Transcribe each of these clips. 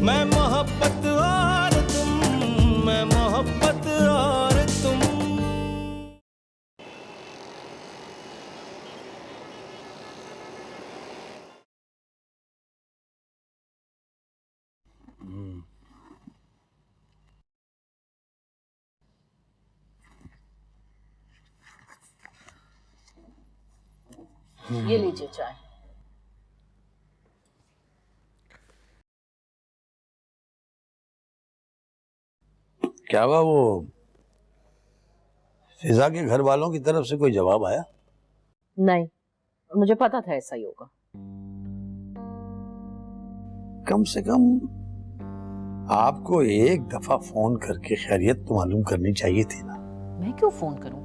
मैं मोहब्बत और तुम, मैं मोहब्बत और तुम। ये लीजिए चाय। क्या हुआ, वो फिजा के घर वालों की तरफ से कोई जवाब आया? नहीं, मुझे पता था ऐसा ही होगा। कम से कम आपको एक दफा फोन करके खैरियत तो मालूम करनी चाहिए थी ना। मैं क्यों फोन करूं?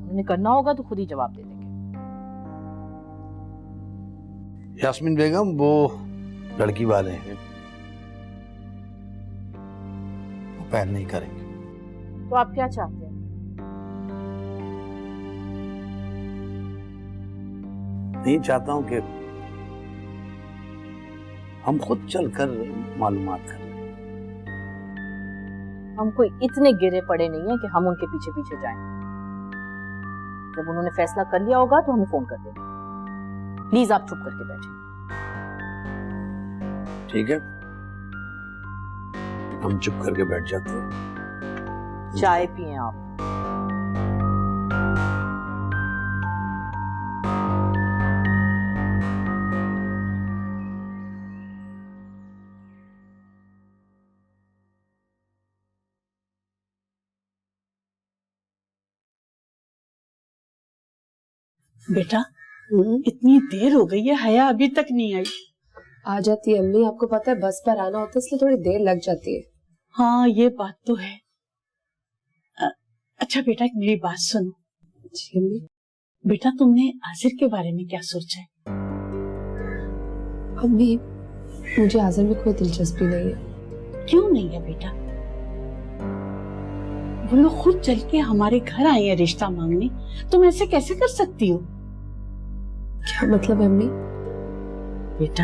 उन्हें करना होगा तो खुद ही जवाब दे देंगे। यास्मीन बेगम, वो लड़की वाले हैं, वो पहल नहीं करेंगे। तो आप क्या चाहते हैं? नहीं चाहता हूं कि हम खुद चलकर मालूमात कर लें। हम कोई इतने गिरे पड़े नहीं है कि हम उनके पीछे पीछे जाएं। जब उन्होंने फैसला कर लिया होगा तो हमें फोन कर देंगे। प्लीज आप चुप करके बैठे। ठीक है, हम चुप करके बैठ जाते हैं। चाय पिए आप। बेटा, इतनी देर हो गई है, हया अभी तक नहीं आई। आ जाती है अम्मी, आपको पता है बस पर आना होता है इसलिए थोड़ी देर लग जाती है। हाँ, ये बात तो है। अच्छा बेटा, एक मेरी बात सुनो। जी अम्मी। बेटा, तुमने आसिर के बारे में क्या सोचा है? अम्मी, मुझे आज़िर में कोई दिलचस्पी नहीं है। क्यों नहीं है बेटा? वो लोग खुद चल के हमारे घर आए हैं रिश्ता मांगने, तुम ऐसे कैसे कर सकती हो? क्या मतलब अम्मी? बेटा,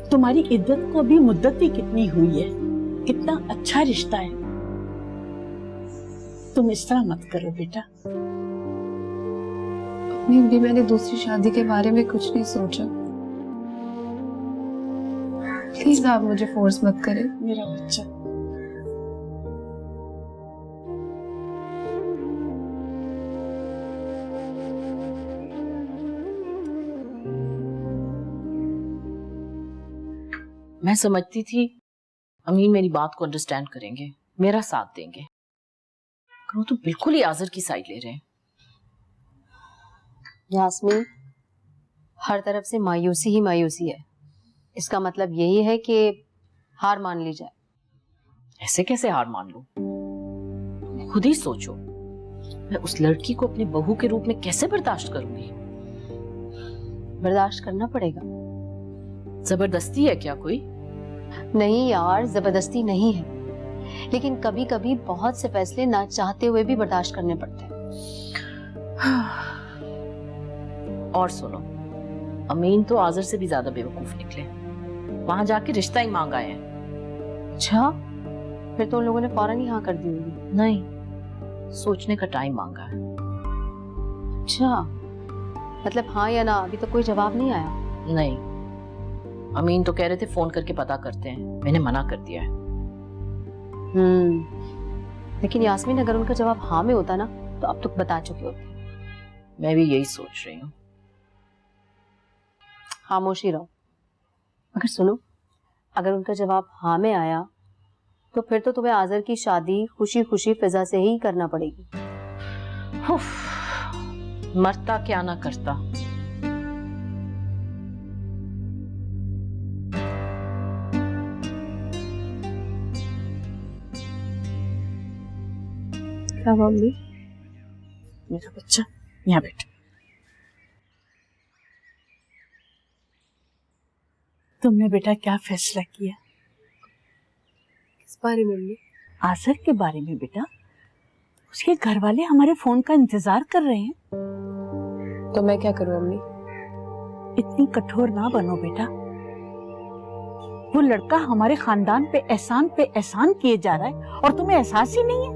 तुम्हारी इद्दत को अभी मुद्दत ही कितनी हुई है, कितना अच्छा रिश्ता है। तुम इस तरह मत करो बेटा। अम्मी, अभी मैंने दूसरी शादी के बारे में कुछ नहीं सोचा। प्लीज आप मुझे फोर्स मत करें। मेरा बच्चा, मैं समझती थी अमीन मेरी बात को अंडरस्टैंड करेंगे, मेरा साथ देंगे। वो तो बिल्कुल ही आज़िर की साइड ले रहे हैं। यास्मीन, हर तरफ से मायूसी ही मायूसी है। इसका मतलब यही है कि हार मान ली जाए। ऐसे कैसे हार मान लूं? तुम खुद ही सोचो, मैं उस लड़की को अपनी बहू के रूप में कैसे बर्दाश्त करूंगी? बर्दाश्त करना पड़ेगा। जबरदस्ती है क्या कोई? नहीं यार, जबरदस्ती नहीं है, लेकिन कभी कभी बहुत से फैसले ना चाहते हुए भी बर्दाश्त करने पड़ते हैं। और सुनो, अमीन तो आज़िर से भी ज्यादा बेवकूफ निकले। वहां जाके रिश्ता ही मांग आए हैं। अच्छा, फिर तो उन लोगों ने फौरन ही हाँ कर दी होगी। नहीं, सोचने का टाइम मांगा है। अच्छा, मतलब हाँ या ना, अभी तक कोई जवाब नहीं आया? नहीं, अमीन तो कह रहे थे फोन करके पता करते हैं, मैंने मना कर दिया है। लेकिन यास्मीन, अगर उनका जवाब हाँ में होता ना तो अब तक बता चुके होते। मैं भी यही सोच रही हूँ। खामोशी रहो। मगर सुनो, अगर उनका जवाब हाँ में आया तो फिर तो तुम्हें आज़िर की शादी खुशी खुशी फिजा से ही करना पड़ेगी। मरता क्या ना करता। क्या मम्मी? मेरा बच्चा, यहाँ बैठ। तुमने बेटा क्या फैसला किया? किस बारे में मम्मी? आज़िर के बारे में बेटा। उसके घर वाले हमारे फोन का इंतजार कर रहे हैं। तो मैं क्या करूं मम्मी? इतनी कठोर ना बनो बेटा। वो लड़का हमारे खानदान पे एहसान किए जा रहा है और तुम्हें एहसास ही नहीं है।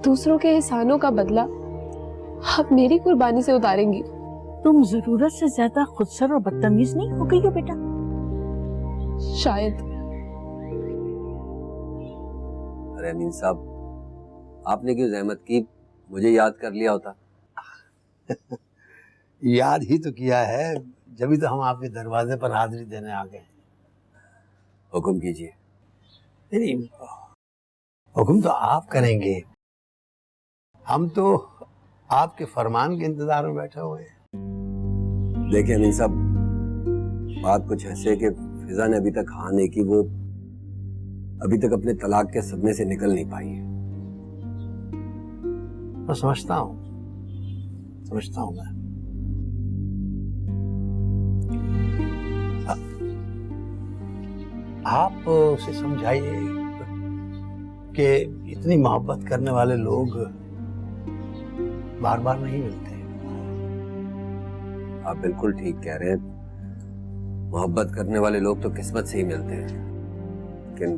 दूसरों के एहसानों का बदला आप मेरी कुर्बानी से उतारेंगी। तुम जरूरत से ज्यादा खुदसर और बदतमीज नहीं हो गई हो बेटा? शायद। अरे अमीन साहब, आपने क्यों जहमत की, मुझे याद कर लिया होता। याद ही तो किया है, जभी तो हम आपके दरवाजे पर हाजिरी देने आ गए। हुक्म कीजिए। नहीं, हुक्म तो आप करेंगे, हम तो आपके फरमान के इंतजार में बैठे हुए हैं। देखिए अमीन साहब, बात कुछ ऐसे है कि फिजा ने अभी तक हाँ नहीं की, वो अभी तक अपने तलाक के सदमे से निकल नहीं पाई है। मैं समझता हूँ मैं। आप उसे समझाइए कि इतनी मोहब्बत करने वाले लोग बार बार नहीं मिलते। आप बिल्कुल ठीक कह रहे हैं, मोहब्बत करने वाले लोग तो किस्मत से ही मिलते हैं, लेकिन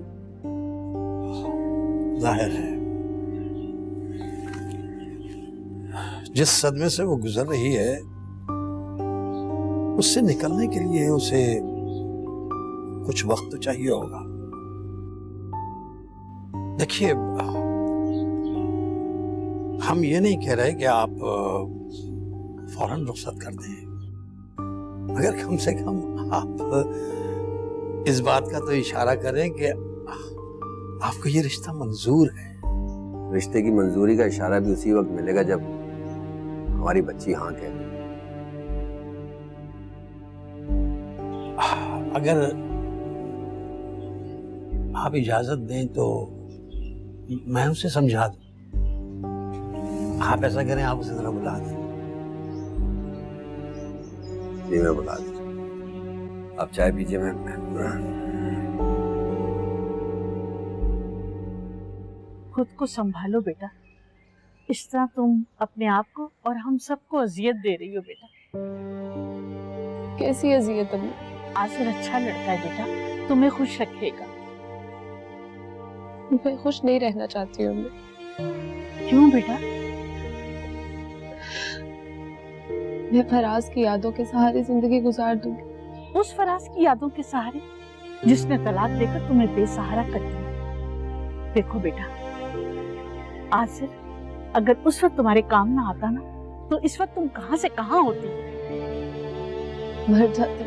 जाहिर है जिस सदमे से वो गुजर रही है उससे निकलने के लिए उसे कुछ वक्त तो चाहिए होगा। देखिए, हम ये नहीं कह रहे कि आप फौरन रुखसत कर दें, मगर कम से कम आप इस बात का तो इशारा करें कि आपको ये रिश्ता मंजूर है। रिश्ते की मंजूरी का इशारा भी उसी वक्त मिलेगा जब हमारी बच्ची हाँ कह दे। अगर आप इजाजत दें तो मैं उसे समझा दूं। आप ऐसा करें, आप उसे जरा बुला दें। जी मैं बुला दूं। आप चाय पीजिए। मैं खुद को संभालो बेटा, इस तरह तुम अपने आप को और हम सबको अजियत दे रही हो बेटा। कैसी अजियत अम्मी? आसिर अच्छा लड़का है बेटा, तुम्हें खुश रखेगा। मैं खुश नहीं रहना चाहती हूँ अम्मी। क्यों बेटा? मैं फराज की यादों के सहारे जिंदगी गुजार दूंगी। उस फराज की यादों के सहारे जिसने तलाक देकर तुम्हें बेसहारा कर दिया। देखो बेटा, आसिर अगर उस वक्त तुम्हारे काम ना आता ना, तो इस वक्त तुम कहां से कहां होती। मर जाती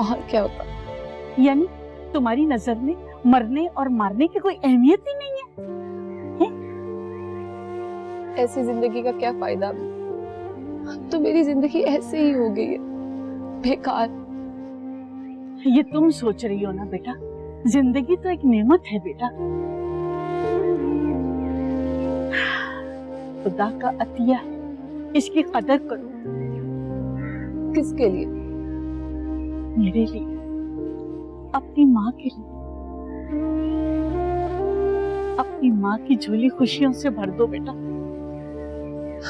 और क्या होता। यानी तुम्हारी नजर में मरने और मारने की कोई अहमियत ही नहीं है? ऐसी जिंदगी का क्या फायदा? तो मेरी जिंदगी ऐसे ही हो गई है, बेकार। ये तुम सोच रही हो ना बेटा, जिंदगी तो एक नेमत है बेटा, खुदा का अतिया है, इसकी कदर करो। किसके लिए? मेरे लिए, अपनी माँ के लिए। अपनी माँ की झोली खुशियों से भर दो बेटा।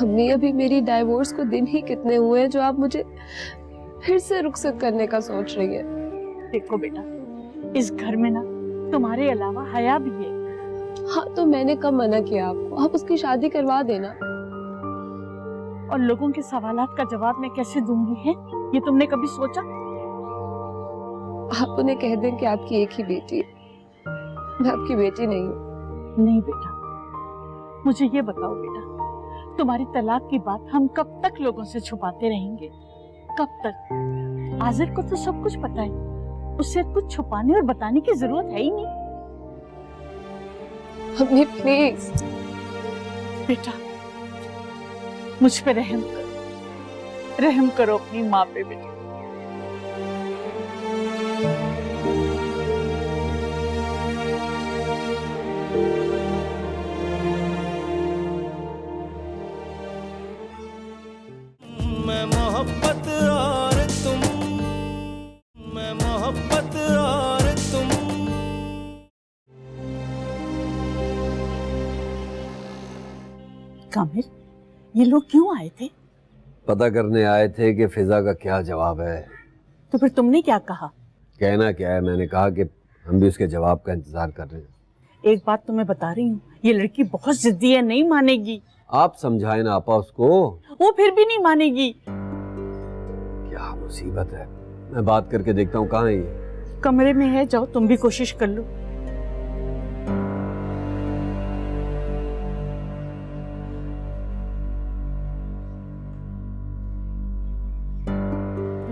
अम्मी, अभी मेरी डाइवोर्स को दिन ही कितने हुए हैं जो आप मुझे फिर से रुखसत करने का सोच रही है? देखो बेटा, इस घर में ना तुम्हारे अलावा हया भी है। हाँ, तो मैंने कब मना किया आपको? आप उसकी शादी करवा देना। और लोगों के सवालात का जवाब मैं कैसे दूंगी है, ये तुमने कभी सोचा? आप उन्हें कह दें कि आपकी एक ही बेटी है, मैं आपकी बेटी नहीं हूँ। नहीं बेटा, मुझे ये बताओ बेटा, तुम्हारी तलाक की बात हम कब तक लोगों से छुपाते रहेंगे? कब तक? आजिर को तो सब कुछ पता है, उससे कुछ छुपाने और बताने की जरूरत है ही नहीं। अम्मी प्लीज। बेटा, मुझ पे रहम करो अपनी माँ पे बेटा। मैं मोहब्बत और तुम, मैं मोहब्बत और तुम। कामिल, ये लोग क्यों आए थे? पता करने आए थे कि फिजा का क्या जवाब है। तो फिर तुमने क्या कहा? कहना क्या है, मैंने कहा कि हम भी उसके जवाब का इंतजार कर रहे हैं। एक बात तो मैं बता रही हूँ, ये लड़की बहुत जिद्दी है, नहीं मानेगी। आप समझाए ना आपा उसको। वो फिर भी नहीं मानेगी। क्या मुसीबत है, मैं बात करके देखता हूँ कहाँ है ये। कमरे में है, जाओ तुम भी कोशिश कर लो।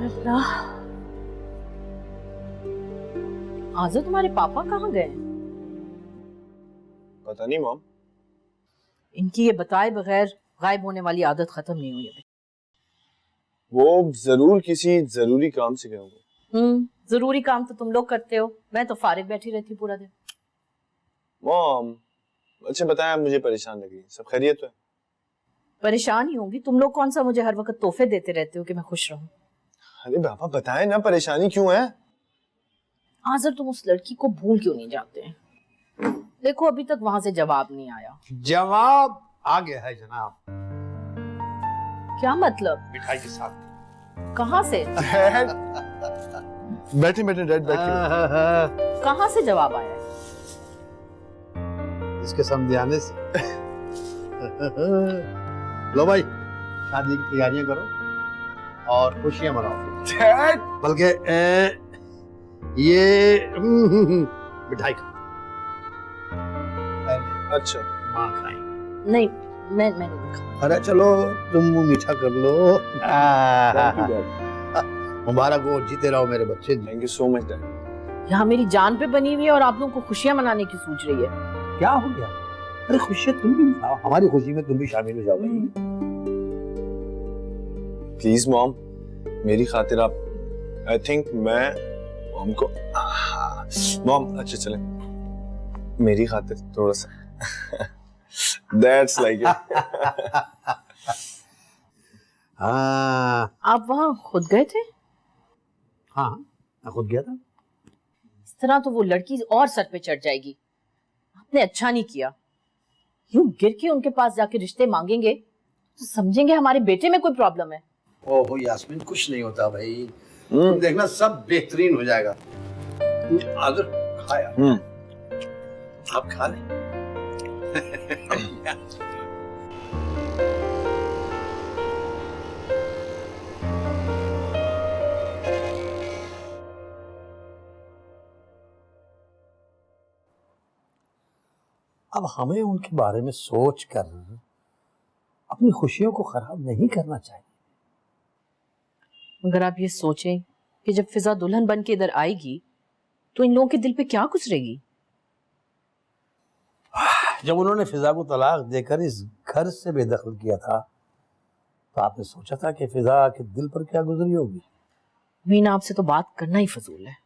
अल्लाह, आज़र तुम्हारे पापा कहाँ गए? पता नहीं मॉम। इनकी ये बताए बगैर गायब होने वाली आदत खत्म नहीं हुई अभी। वो जरूर किसी जरूरी काम से गए होंगे। जरूरी काम तो तुम लोग करते हो, मैं तो फारिग बैठी रहती पूरा दिन। मॉम, अच्छा बताएं, आप मुझे परेशान लग रही, सब खैरियत तो है? परेशान ही होंगी, तुम लोग कौन सा मुझे हर वक्त तोहफे देते रहते हो कि मैं खुश रहूं। अरे पापा बताएं ना, परेशानी क्यों है? आज़र तुम उस लड़की को भूल क्यों नहीं जाते? देखो अभी तक वहां से जवाब नहीं आया। जवाब आ गया है जनाब, क्या मतलब? मिठाई के साथ। कहाँ से? बैठे बैठे डैड बैठे। कहाँ से जवाब आया है? इसके समझाने से। लो भाई, शादी की तैयारियां करो और खुशियां मनाओ। डैड, बल्कि ये मिठाई खाओ। अच्छा माँ खाएंगे। नहीं, मैं नहीं खाऊंगी। अरे चलो तुम मुंह मीठा कर लो। मुबारक हो, जीते रहो मेरे बच्चे। Thank you so much dad. यहाँ मेरी जान पे बनी हुई है और आप लोगों को खुशियां मनाने की सोच रही है। क्या हो गया? अरे खुशियां तुम भी मनाओ, हमारी खुशी में तुम भी शामिल हो जाओ भाई। प्लीज मॉम, मेरी खातिर आप, आई थिंक मैं मॉम को, मॉम अच्छा चले, मेरी खातिर थोड़ा सा। That's like it. हाँ आप वहाँ खुद गए थे? हाँ, मैं खुद गया था। इस तरह तो वो लड़की और सर पे चढ़ जाएगी। आपने अच्छा नहीं किया। यूं गिर के उनके पास जाके रिश्ते मांगेंगे तो समझेंगे हमारे बेटे में कोई प्रॉब्लम है। ओहो यास्मीन, कुछ नहीं होता भाई, तुम देखना सब बेहतरीन हो जाएगा। आदर खाया, आप खा लें। अब हमें उनके बारे में सोच कर अपनी खुशियों को खराब नहीं करना चाहिए। अगर आप ये सोचें कि जब फिजा दुल्हन बन के इधर आएगी तो इन लोगों के दिल पे क्या गुजरेगी? जब उन्होंने फिजा को तलाक देकर इस घर से बेदखल किया था तो आपने सोचा था कि फिजा के दिल पर क्या गुजरी होगी? मीना, आपसे तो बात करना ही फजूल है।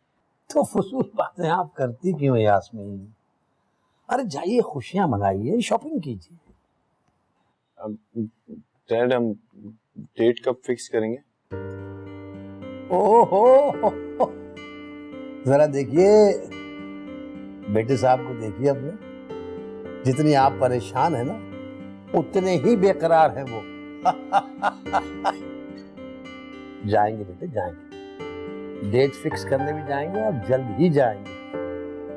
तो फजूल बातें आप करती क्यों यास्मीन? अरे जाइए, खुशियां मनाइए, शॉपिंग कीजिए। डैड, हम डेट कब फिक्स करेंगे? ओहो, जरा देखिए बेटे साहब को, देखिए अपने, जितनी आप परेशान है ना उतने ही बेकरार हैं वो। जाएंगे बेटे, जाएंगे, डेट फिक्स करने भी जाएंगे और जल्द ही जाएंगे।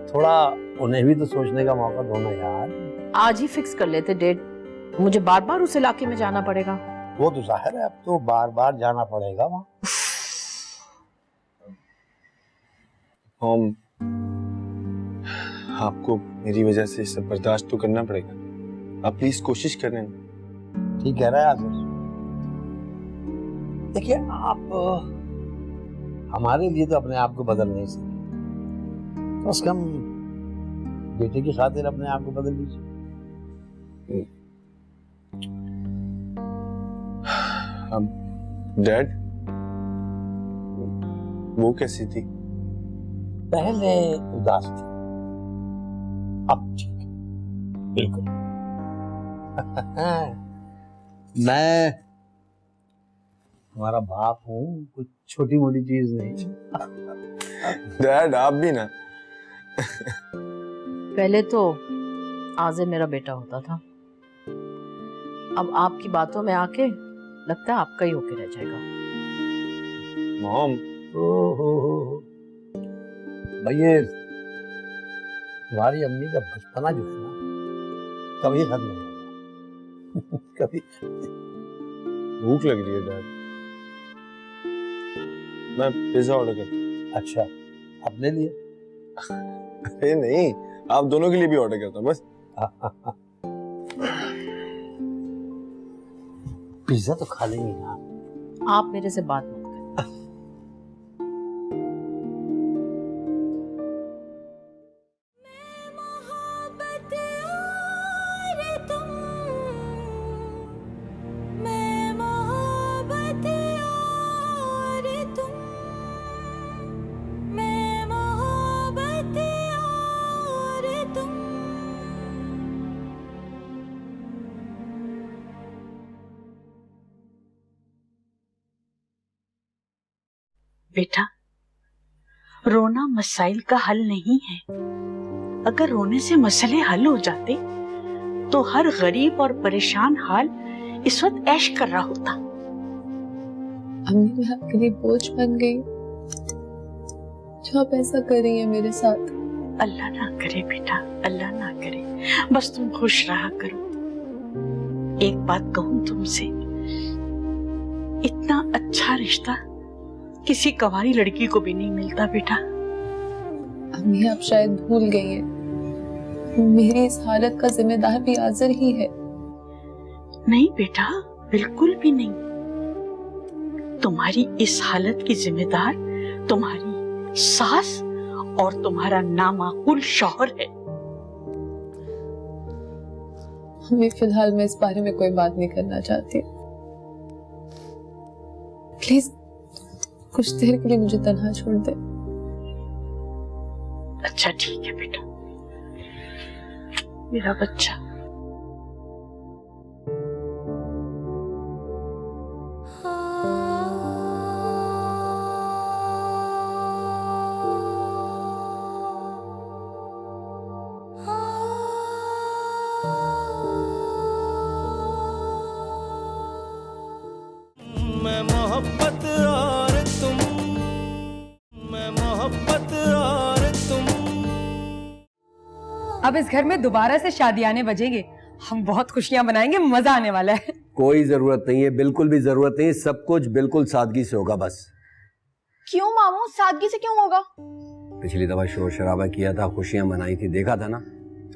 थोड़ा उन्हें भी तो सोचने का मौका दो ना यार। आज ही फिक्स कर लेते डेट, मुझे बार बार उस इलाके में जाना पड़ेगा। वो तो जाहिर है, अब तो बार बार जाना पड़ेगा वहाँ। हम, आपको मेरी वजह से सब बर्दाश्त तो करना पड़ेगा, आप प्लीज कोशिश करें। ठीक कह रहा है आज़र। देखिए आप हमारे लिए तो अपने आप को बदल नहीं सकते, कम से कम बेटे की खातिर अपने आप को बदल लीजिए। डैड, वो कैसी थी? पहले उदास थी, अब ठीक है, बिल्कुल। मैं तुम्हारा बाप हूँ, कुछ छोटी मोटी चीज नहीं। डैड आप भी ना। पहले तो आज़र मेरा बेटा होता था, अब आपकी बातों में आके लगता है आपका ही होके रह जाएगा। मॉम, ओहो, भाई ये तुम्हारी अम्मी का बचपना जो है ना कभी खत्म नहीं होगा कभी। भूख लग रही है डैड, मैं पिज्जा ऑर्डर करता हूँ। अच्छा, अपने लिए? अरे नहीं, आप दोनों के लिए भी ऑर्डर करता हूँ बस। पिज्जा तो खा लेंगे ना। आप मेरे से बात मत करें। बेटा, रोना मसाइल का हल नहीं है। अगर रोने से मसले हल हो जाते तो हर गरीब और परेशान हाल इस वक्त ऐश कर रहा होता। अम्मी मैं आपके लिए बोझ बन गई जो आप ऐसा कर रही है मेरे साथ। अल्लाह ना करे बेटा, अल्लाह ना करे, बस तुम खुश रहा करो। एक बात कहूं तुमसे, इतना अच्छा रिश्ता किसी कंवारी लड़की को भी नहीं मिलता बेटा। अम्मी आप शायद भूल गई हैं, मेरी इस हालत का जिम्मेदार भी आज़र ही है। नहीं बेटा, बिल्कुल भी नहीं। तुम्हारी इस हालत की जिम्मेदार तुम्हारी सास और तुम्हारा नामाकुल शौहर है। अम्मी फिलहाल मैं इस बारे में कोई बात नहीं करना चाहती। प्लीज कुछ देर के लिए मुझे तन्हा छोड़ दे। अच्छा ठीक है बेटा, मेरा बच्चा। मैं मोहब्बत और तुम, मैं मोहब्बत और तुम। अब इस घर में दोबारा से शादी आने बजेंगे, हम बहुत खुशियां मनाएंगे, मजा आने वाला है। कोई जरूरत नहीं है, बिल्कुल भी जरूरत नहीं, सब कुछ बिल्कुल सादगी से होगा बस। क्यों मामू, सादगी से क्यों होगा? पिछली दफा शोर शराबा किया था, खुशियां मनाई थी, देखा था ना,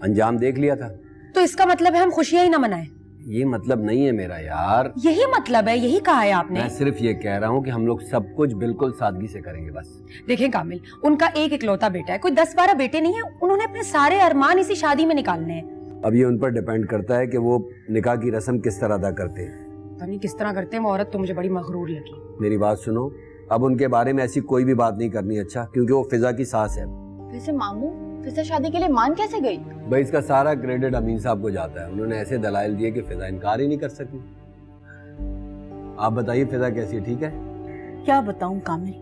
अंजाम देख लिया था। तो इसका मतलब है हम खुशियां ही ना मनाएं? ये मतलब नहीं है मेरा यार। यही मतलब है, यही कहा है आपने। मैं सिर्फ ये कह रहा हूँ कि हम लोग सब कुछ बिल्कुल सादगी से करेंगे बस। देखें कामिल, उनका एक इकलौता बेटा है, कोई 10-12 बेटे नहीं है। उन्होंने अपने सारे अरमान इसी शादी में निकालने हैं। अब ये उन पर डिपेंड करता है कि वो निकाह की रस्म किस तरह अदा करते हैं। पता नहीं किस तरह करते हैं, वो औरत तो मुझे बड़ी मगरूर लगी। मेरी बात सुनो, अब उनके बारे में ऐसी कोई भी बात नहीं करनी, अच्छा, क्योंकि वो फिजा की सास है। वैसे मामू, फिजा शादी के लिए मान कैसे गई? भाई इसका सारा क्रेडिट अमीन साहब को जाता है, उन्होंने ऐसे दलाइल दिए कि फिजा इनकार ही नहीं कर सकी। आप बताइए फिजा कैसी है, ठीक है? क्या बताऊं कामिल,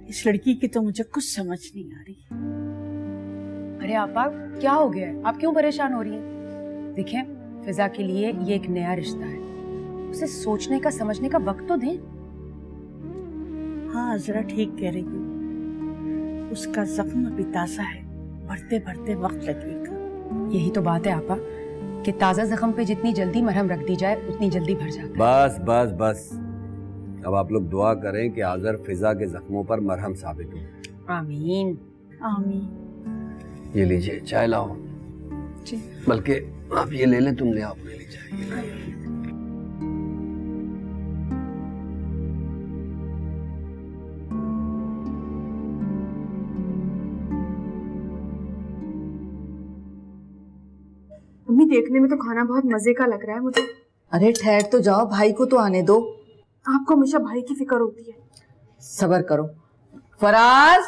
इस लड़की की तो मुझे कुछ समझ नहीं आ रही। अरे आपा, क्या हो गया है? आप क्यों परेशान हो रही हैं? देखें, फिजा के लिए ये एक नया रिश्ता है, उसे सोचने का समझने का वक्त तो दें। हाँ जरा ठीक कह रही हूँ, उसका जख्म अभी ताजा है, बढ़ते बढ़ते वक्त लगेगा। यही तो बात है आपा कि ताजा जख्म पे जितनी जल्दी मरहम रख दी जाए उतनी जल्दी भर जाता है। बस बस बस, अब आप लोग दुआ करें कि आज़र फिजा के जख्मों पर मरहम साबित हो। आमीन आमीन। ये लीजिए चाय लाओ। जी। बल्कि आप ये ले लें, तुम ले आओ अपने लिए चाय। अम्मी देखने में तो खाना बहुत मजे का लग रहा है मुझे। अरे ठहर तो जाओ, भाई को तो आने दो। आपको हमेशा भाई की फिक्र होती है। सब्र करो। फराज,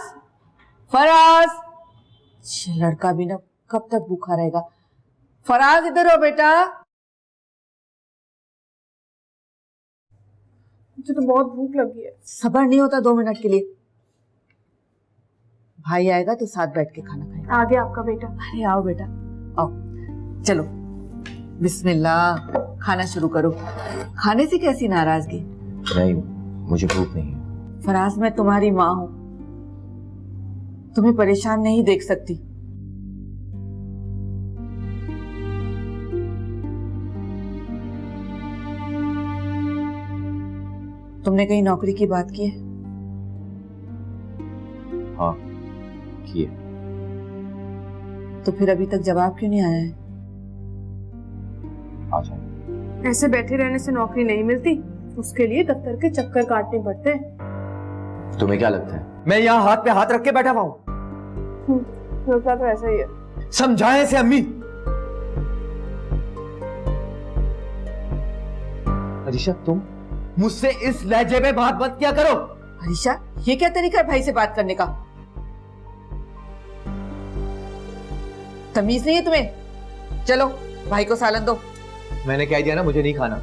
फराज, ये लड़का भी ना कब तक भूखा रहेगा। फराज इधर हो बेटा। मुझे तो बहुत भूख लगी है। सब्र नहीं होता 2 मिनट के लिए। भाई आएगा तो साथ बैठ के खाना खाएंगे। आ गया आपका बेटा। अरे आओ बेटा, आओ, चलो बिस्मिल्लाह, खाना शुरू करो। खाने से कैसी नाराजगी? नहीं, मुझे भूख नहीं है। फराज, मैं तुम्हारी माँ हूँ, तुम्हें परेशान नहीं देख सकती। तुमने कहीं नौकरी की बात की है? हाँ किए। तो फिर अभी तक जवाब क्यों नहीं आया है? आ जाए। ऐसे बैठे रहने से नौकरी नहीं मिलती, उसके लिए दफ्तर के चक्कर काटने पड़ते हैं। तुम्हें क्या लगता है मैं यहाँ हाथ पे हाथ रख के बैठा हुआ हूँ? लगता तो ऐसा ही है। समझाएं से अम्मी। अरीशा तुम मुझसे इस लहजे में बात मत किया करो। अरीशा, ये क्या तरीका है भाई से बात करने का? तमीज नहीं है तुम्हें? चलो भाई को सालन दो। मैंने कह दिया ना मुझे नहीं खाना।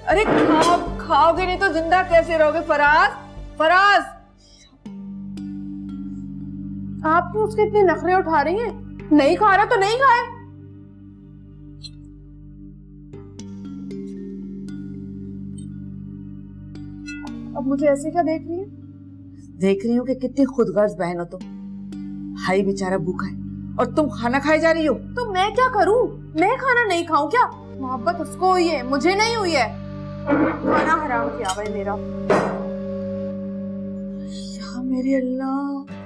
अरे खाओगे नहीं तो जिंदा कैसे रहोगे फराज? फराज, आप क्यों उसके इतने नखरे उठा रही हैं? नहीं खा रहा तो नहीं खाए। अब मुझे ऐसे क्या देख रही है? देख रही हूँ कि कितनी खुदगर्ज बहन हो तुम। भाई बेचारा भूखा है और तुम खाना खाए जा रही हो। तो मैं क्या करूं? मैं खाना नहीं खाऊं क्या? मोहब्बत उसको हुई है, मुझे नहीं हुई है। खाना हराम किया भाई मेरा। या मेरे अल्लाह,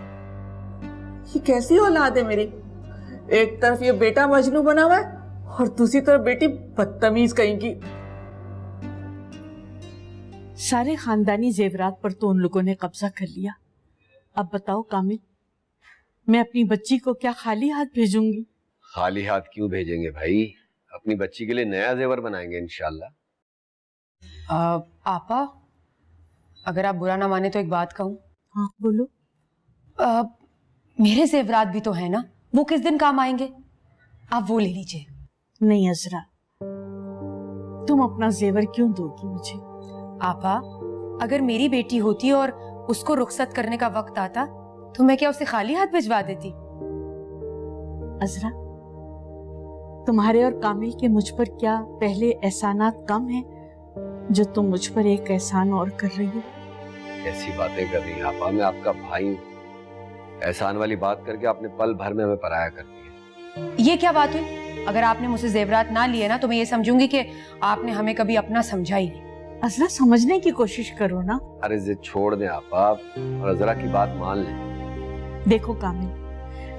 ये कैसी औलाद है मेरी? एक तरफ ये बेटा मजनू बना हुआ है और दूसरी तरफ बेटी बदतमीज कहेंगी। सारे खानदानी जेवरात पर तो उन लोगों ने कब्जा कर लिया। अब बताओ कामिल, मैं अपनी बच्ची को क्या खाली हाथ भेजूंगी? खाली हाथ क्यों भेजेंगे भाई? अपनी बच्ची के लिए नया जेवर बनाएंगे इंशाल्लाह। आपा, अगर आप बुरा ना माने तो एक बात कहूँ। हाँ बोलो। मेरे जेवरात भी तो है ना, वो किस दिन काम आएंगे? आप वो ले लीजिए। नहीं अजरा, तुम अपना जेवर क्यों दोगी मुझे? आपा, अगर मेरी बेटी होती और उसको रुखसत करने का वक्त आता तो मैं क्या उसे खाली हाथ भिजवा देती? अजरा, तुम्हारे और कामिल के मुझ पर क्या पहले एहसानात कम हैं जो तुम मुझ पर एक एहसान और कर रही हो? ऐसी बातें कर रही हैं आपा, मैं आपका भाई हूँ। एहसान वाली बात करके आपने पल भर में हमें पराया कर दिया। ये क्या बात हुई? अगर आपने मुझसे जेवरात ना लिए ना तो मैं ये समझूंगी कि आपने हमें कभी अपना समझा ही नहीं। अजरा, समझने की कोशिश करो ना। अरे जिद छोड़ दें आपा और जरा की बात मान लें। देखो कामिल,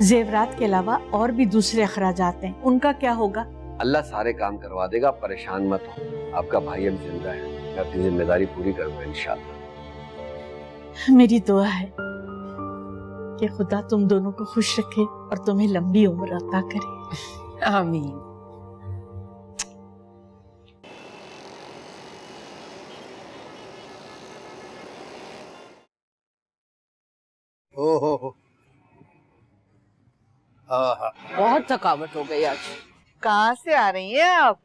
जेवरात के अलावा और भी दूसरे अखराजात हैं, उनका क्या होगा? अल्लाह सारे काम करवा देगा, परेशान मत हो। आपका भाई अब जिंदा है, मैं अपनी जिम्मेदारी पूरी करूंगा इंशाल्लाह। मेरी दुआ है कि खुदा तुम दोनों को खुश रखे और तुम्हें लंबी उम्र अता करे। आमीन। ओहो, आहा, बहुत थकावट हो गई आज। कहाँ से आ रही हैं आप?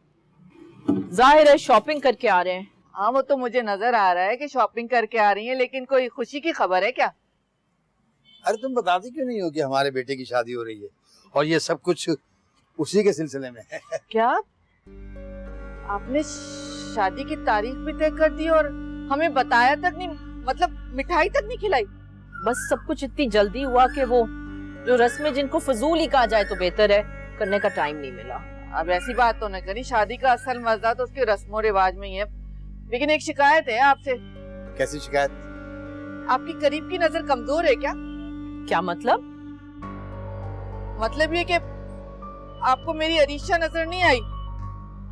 जाहिर है शॉपिंग करके आ रहे हैं। हाँ, वो तो मुझे नजर आ रहा है कि शॉपिंग करके आ रही हैं, लेकिन कोई खुशी की खबर है क्या? अरे तुम बताती क्यों नहीं हो कि हमारे बेटे की शादी हो रही है और ये सब कुछ उसी के सिलसिले में है। क्या आपने शादी की तारीख भी तय कर दी और हमें बताया तक नहीं? मतलब मिठाई तक नहीं खिलाई? बस सब कुछ इतनी जल्दी हुआ कि वो जो रस्में जिनको फजूल ही कहा जाए तो बेहतर है, करने का टाइम नहीं मिला। अब ऐसी बात तो न करी, शादी का असल मजा तो उसके रस्मों रिवाज में ही है। लेकिन एक शिकायत है आपसे। कैसी शिकायत? आपकी करीब की नजर कमजोर है क्या? क्या मतलब? मतलब ये कि आपको मेरी अरीशा नजर नहीं आई?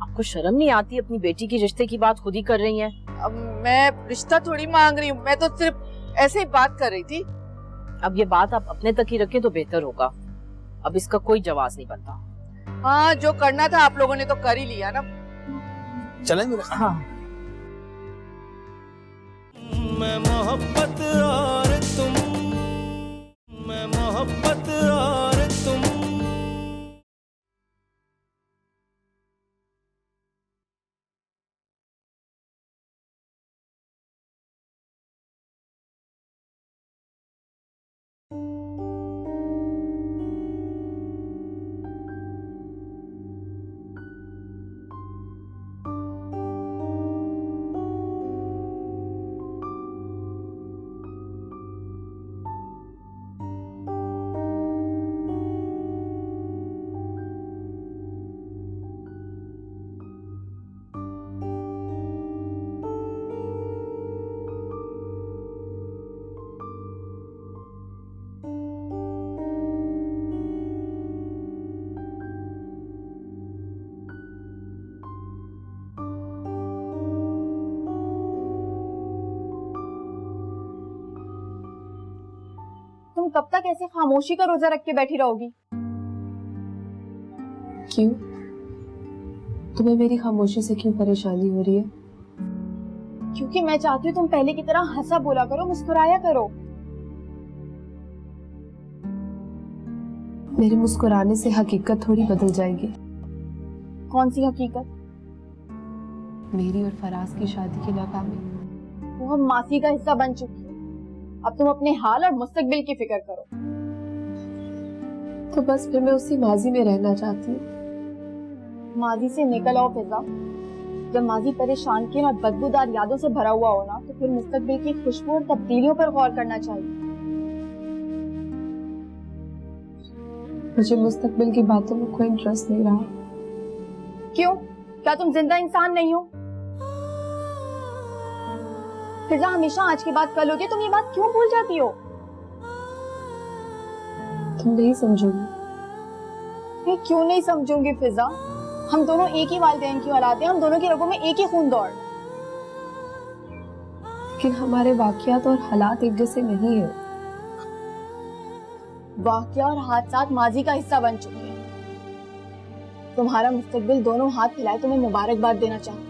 आपको शर्म नहीं आती? अपनी बेटी की रिश्ते की बात खुद ही कर रही हैं। अब मैं रिश्ता थोड़ी मांग रही हूँ, मैं तो सिर्फ ऐसे ही बात कर रही थी। अब ये बात आप अपने तक ही रखें तो बेहतर होगा। अब इसका कोई जवाब नहीं बनता। हाँ, जो करना था आप लोगों ने तो कर ही लिया ना। चलें मेरे साथ? हाँ। मैं मोहब्बत और तुम, मैं मोहब्बत और तुम। तुम कब तक ऐसे खामोशी का रोजा रख के बैठी रहोगी? क्यों? तुम्हें मेरी खामोशी से क्यों परेशानी हो रही है? क्योंकि मैं चाहती हूँ तुम पहले की तरह हंसा बोला करो, मुस्कुराया करो। मेरे मुस्कुराने से हकीकत थोड़ी बदल जाएगी। कौन सी हकीकत? मेरी और फराज की शादी की नाकामी। वो हम मासी का हिस्सा बन चुकी है। अब तुम अपने हाल और मुस्तकबिल की फिक्र करो। तो बस फिर मैं उसी माजी में रहना चाहती हूँ। माजी से निकल आओ फिजा। जब माजी परेशान किन और बदबूदार यादों से भरा हुआ हो ना, तो फिर मुस्तकबिल की खुशबू और तब्दीलियों पर गौर करना चाहिए। मुझे मुस्तकबिल की बातों में कोई इंटरेस्ट नहीं रहा। क्यों? क्या तुम जिंदा इंसान नहीं हो? फिजा, हमेशा आज की बात कल होती है, तुम ये बात क्यों भूल जाती हो? तुम नहीं समझोगी। मैं क्यों नहीं समझूंगी फिजा? हम दोनों एक ही वालिदैन की औलाद हैं, हम दोनों की रगों में एक ही खून दौड़। लेकिन हमारे वाकयात और हालात एक जैसे नहीं है। वाकया और हादसात माजी का हिस्सा बन चुके हैं। तुम्हारा मुस्तकबिल दोनों हाथ फैलाए तुम्हें मुबारकबाद देना चाहता है।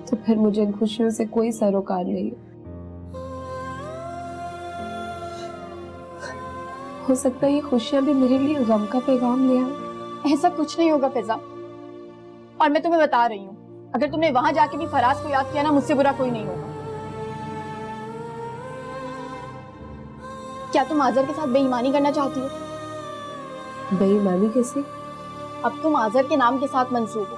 तो फिर मुझे इन खुशियों से कोई सरोकार नहीं है। हो सकता है ये खुशियां भी मेरे लिए गम का पैगाम ले आए। ऐसा कुछ नहीं होगा फिजा, और मैं तुम्हें बता रही हूँ, अगर तुमने वहां जाके भी फराज को याद किया ना, मुझसे बुरा कोई नहीं होगा। क्या तुम आजर के साथ बेईमानी करना चाहती हो? बेईमानी कैसे? अब तुम आजर के नाम के साथ मंसूब हो।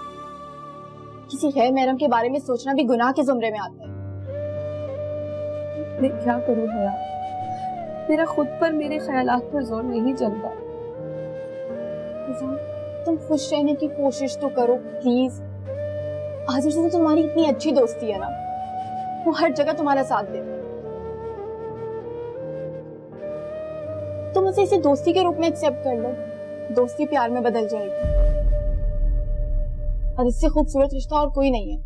किसी गैर महरम के बारे में सोचना भी गुनाह के जुमरे में आता है। मैं क्या करूं हया? मेरा खुद पर मेरे ख्यालात पर जोर नहीं चलता। तुम खुश रहने की कोशिश तो करो प्लीज। आजिर से तो तुम्हारी इतनी अच्छी दोस्ती है ना, वो हर जगह तुम्हारा साथ देता है। तुम उसे इसे दोस्ती के रूप में एक्सेप्ट कर लो, दोस्ती प्यार में बदल जाएगी। और इससे खूबसूरत रिश्ता और कोई नहीं है।